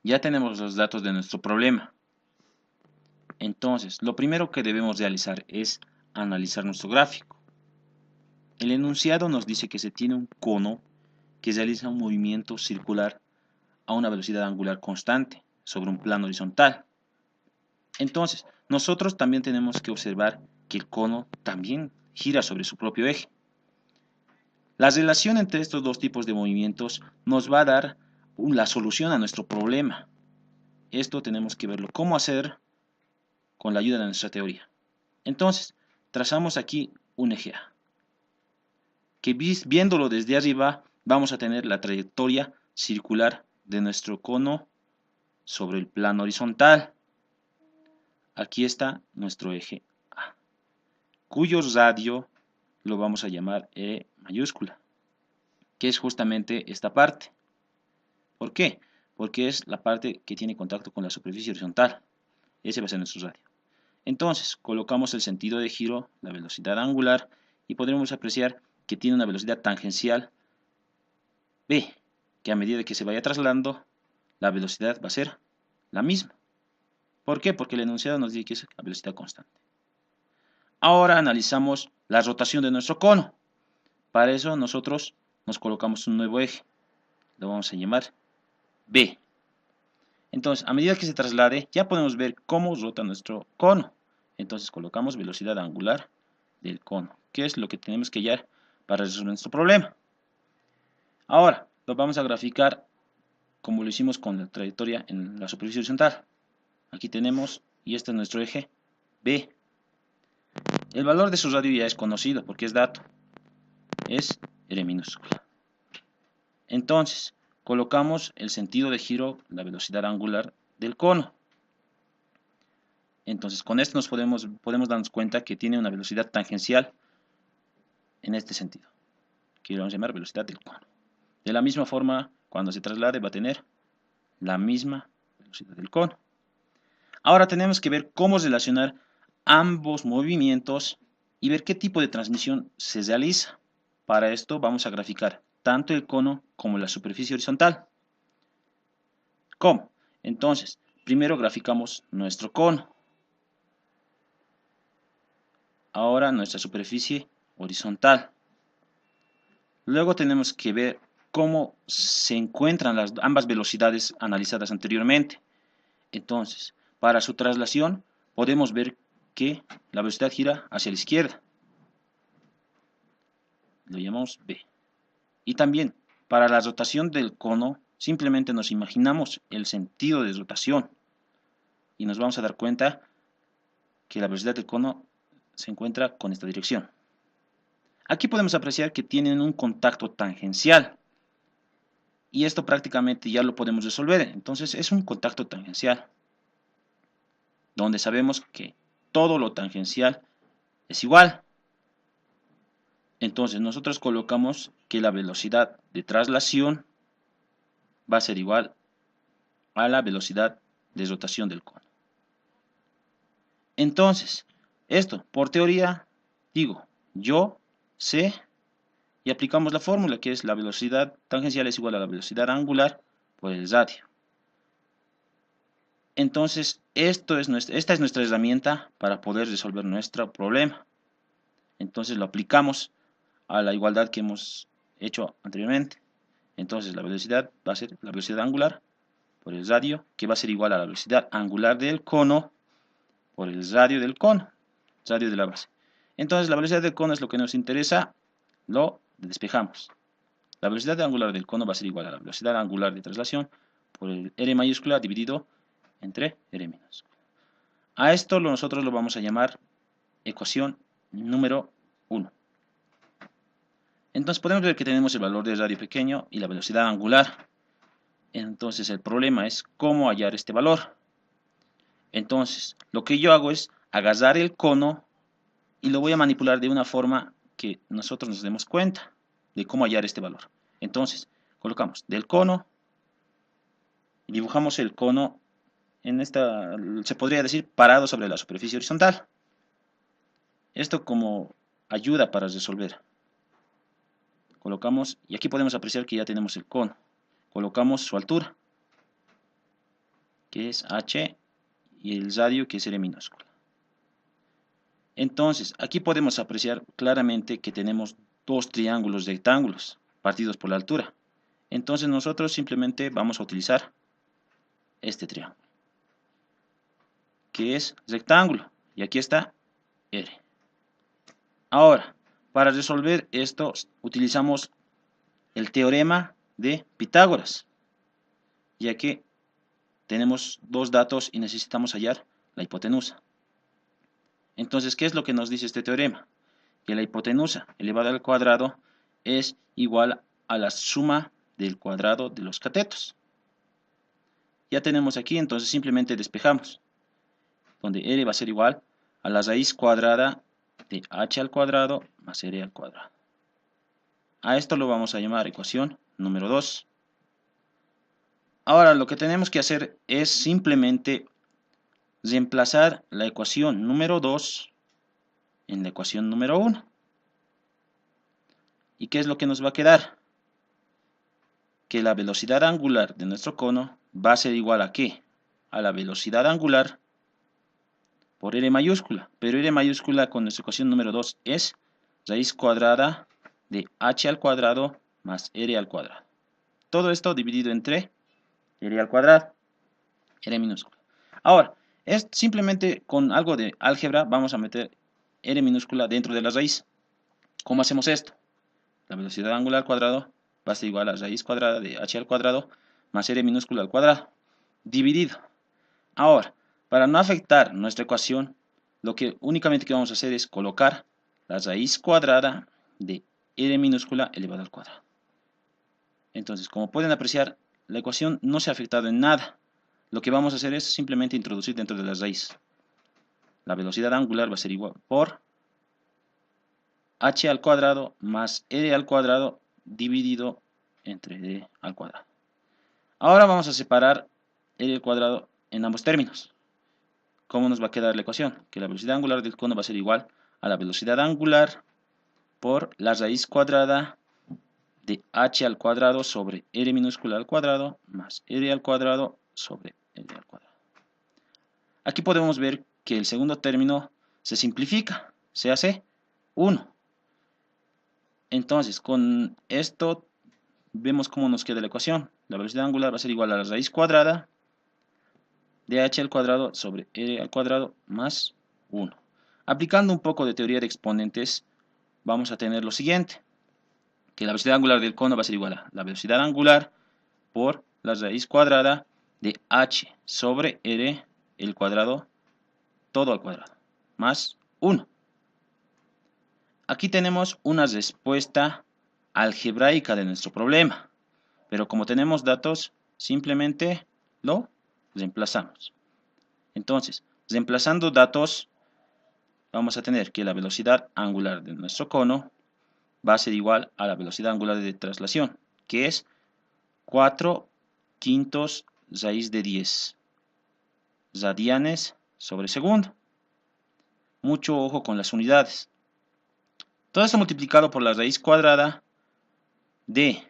Ya tenemos los datos de nuestro problema. Entonces, lo primero que debemos realizar es analizar nuestro gráfico. El enunciado nos dice que se tiene un cono que realiza un movimiento circular a una velocidad angular constante sobre un plano horizontal. Entonces, nosotros también tenemos que observar que el cono también gira sobre su propio eje. La relación entre estos dos tipos de movimientos nos va a dar la solución a nuestro problema. Esto tenemos que verlo cómo hacer con la ayuda de nuestra teoría. Entonces, trazamos aquí un eje A, que viéndolo desde arriba vamos a tener la trayectoria circular de nuestro cono sobre el plano horizontal. Aquí está nuestro eje A, cuyo radio lo vamos a llamar E mayúscula, que es justamente esta parte. ¿Por qué? Porque es la parte que tiene contacto con la superficie horizontal. Ese va a ser nuestro radio. Entonces, colocamos el sentido de giro, la velocidad angular, y podremos apreciar que tiene una velocidad tangencial B, que a medida que se vaya trasladando, la velocidad va a ser la misma. ¿Por qué? Porque el enunciado nos dice que es a velocidad constante. Ahora analizamos la rotación de nuestro cono. Para eso nosotros nos colocamos un nuevo eje. Lo vamos a llamar B. Entonces, a medida que se traslade, ya podemos ver cómo rota nuestro cono. Entonces, colocamos velocidad angular del cono, que es lo que tenemos que hallar para resolver nuestro problema. Ahora, lo vamos a graficar como lo hicimos con la trayectoria en la superficie horizontal. Aquí tenemos, y este es nuestro eje B. El valor de su radio ya es conocido porque es dato, es R minúscula. Entonces, colocamos el sentido de giro, la velocidad angular del cono. Entonces, con esto podemos darnos cuenta que tiene una velocidad tangencial en este sentido, que lo vamos a llamar velocidad del cono. De la misma forma, cuando se traslade va a tener la misma velocidad del cono. Ahora tenemos que ver cómo relacionar ambos movimientos y ver qué tipo de transmisión se realiza. Para esto vamos a graficar tanto el cono como la superficie horizontal. ¿Cómo? Entonces, primero graficamos nuestro cono. Ahora nuestra superficie horizontal. Luego tenemos que ver cómo se encuentran ambas velocidades analizadas anteriormente. Entonces, para su traslación podemos ver que la velocidad gira hacia la izquierda. Lo llamamos B. Y también, para la rotación del cono, simplemente nos imaginamos el sentido de rotación y nos vamos a dar cuenta que la velocidad del cono se encuentra con esta dirección. Aquí podemos apreciar que tienen un contacto tangencial y esto prácticamente ya lo podemos resolver. Entonces es un contacto tangencial donde sabemos que todo lo tangencial es igual. Entonces nosotros colocamos que la velocidad de traslación va a ser igual a la velocidad de rotación del cono. Entonces, esto por teoría, digo, yo sé y aplicamos la fórmula que es la velocidad tangencial es igual a la velocidad angular por el radio. Entonces, esta es nuestra herramienta para poder resolver nuestro problema. Entonces lo aplicamos a la igualdad que hemos hecho anteriormente. Entonces la velocidad va a ser la velocidad angular por el radio, que va a ser igual a la velocidad angular del cono por el radio del cono, radio de la base. Entonces la velocidad del cono es lo que nos interesa, lo despejamos. La velocidad angular del cono va a ser igual a la velocidad angular de traslación por el R mayúscula dividido entre R minúscula. A esto nosotros lo vamos a llamar ecuación número 1. Entonces podemos ver que tenemos el valor del radio pequeño y la velocidad angular. Entonces el problema es cómo hallar este valor. Entonces lo que yo hago es agarrar el cono y lo voy a manipular de una forma que nosotros nos demos cuenta de cómo hallar este valor. Entonces colocamos del cono, dibujamos el cono en esta, se podría decir, parado sobre la superficie horizontal. Esto como ayuda para resolver. Colocamos, y aquí podemos apreciar que ya tenemos el cono. Colocamos su altura. que es h, y el radio, que es r minúscula. Entonces, aquí podemos apreciar claramente que tenemos dos triángulos rectángulos partidos por la altura. Entonces nosotros simplemente vamos a utilizar este triángulo, que es rectángulo, y aquí está R. Ahora, para resolver esto utilizamos el teorema de Pitágoras, ya que tenemos dos datos y necesitamos hallar la hipotenusa. Entonces, ¿qué es lo que nos dice este teorema? Que la hipotenusa elevada al cuadrado es igual a la suma del cuadrado de los catetos. Ya tenemos aquí, entonces simplemente despejamos, donde r va a ser igual a la raíz cuadrada de h al cuadrado más r al cuadrado. A esto lo vamos a llamar ecuación número 2. Ahora lo que tenemos que hacer es simplemente reemplazar la ecuación número 2 en la ecuación número 1. ¿Y qué es lo que nos va a quedar? Que la velocidad angular de nuestro cono va a ser igual a ¿qué? A la velocidad angular por r mayúscula. Pero r mayúscula con nuestra ecuación número 2 es raíz cuadrada de h al cuadrado más r al cuadrado. Todo esto dividido entre r al cuadrado, r minúscula. Ahora, es simplemente con algo de álgebra vamos a meter r minúscula dentro de la raíz. ¿Cómo hacemos esto? La velocidad angular al cuadrado va a ser igual a raíz cuadrada de h al cuadrado más r minúscula al cuadrado, dividido. Ahora, para no afectar nuestra ecuación, lo que únicamente que vamos a hacer es colocar la raíz cuadrada de r minúscula elevado al cuadrado. Entonces, como pueden apreciar, la ecuación no se ha afectado en nada. Lo que vamos a hacer es simplemente introducir dentro de la raíz. La velocidad angular va a ser igual por h al cuadrado más r al cuadrado dividido entre d al cuadrado. Ahora vamos a separar r al cuadrado en ambos términos. ¿Cómo nos va a quedar la ecuación? Que la velocidad angular del cono va a ser igual a la velocidad angular por la raíz cuadrada de h al cuadrado sobre r minúscula al cuadrado más r al cuadrado sobre r al cuadrado. Aquí podemos ver que el segundo término se simplifica, se hace 1. Entonces, con esto vemos cómo nos queda la ecuación. La velocidad angular va a ser igual a la raíz cuadrada de h al cuadrado sobre r al cuadrado más 1. Aplicando un poco de teoría de exponentes, vamos a tener lo siguiente, que la velocidad angular del cono va a ser igual a la velocidad angular por la raíz cuadrada de h sobre r el cuadrado, todo al cuadrado, más 1. Aquí tenemos una respuesta algebraica de nuestro problema, pero como tenemos datos, simplemente lo reemplazamos. Entonces, reemplazando datos, vamos a tener que la velocidad angular de nuestro cono va a ser igual a la velocidad angular de traslación, que es 4/5 raíz de 10 radianes sobre segundo. Mucho ojo con las unidades. Todo esto multiplicado por la raíz cuadrada de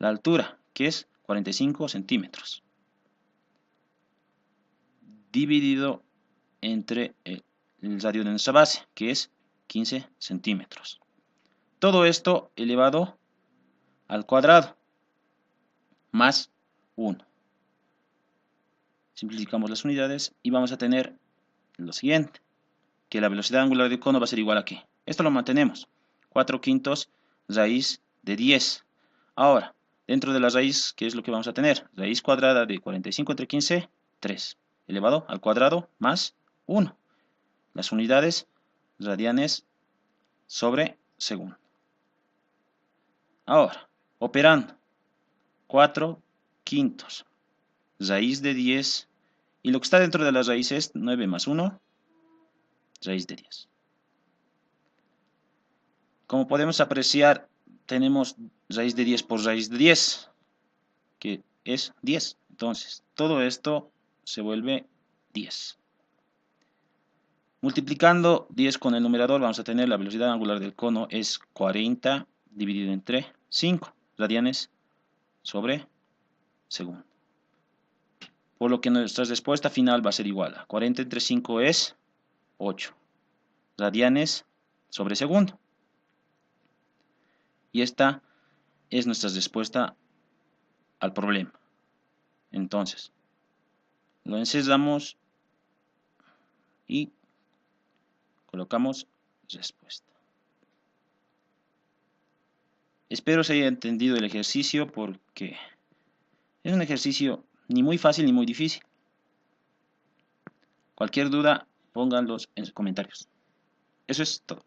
la altura, que es 45 centímetros, dividido entre el radio de nuestra base, que es 15 centímetros. Todo esto elevado al cuadrado, más 1. Simplificamos las unidades y vamos a tener lo siguiente, que la velocidad angular del cono va a ser igual a ¿qué? Esto lo mantenemos, 4/5 raíz de 10. Ahora, dentro de la raíz, ¿qué es lo que vamos a tener? Raíz cuadrada de 45 entre 15, 3, elevado al cuadrado más 1. Las unidades, radianes sobre segundo. Ahora, operando, 4/5 raíz de 10, y lo que está dentro de la raíz es 9 más 1, raíz de 10. Como podemos apreciar, tenemos raíz de 10 por raíz de 10, que es 10. Entonces, todo esto se vuelve 10. Multiplicando 10 con el numerador, vamos a tener la velocidad angular del cono es 40 dividido entre 5 radianes sobre segundo. por lo que nuestra respuesta final va a ser igual a 40 entre 5 es 8 radianes sobre segundo. Y esta es nuestra respuesta al problema. Entonces, lo encerramos y colocamos respuesta. Espero se haya entendido el ejercicio porque es un ejercicio ni muy fácil ni muy difícil. Cualquier duda, pónganlos en los comentarios. Eso es todo.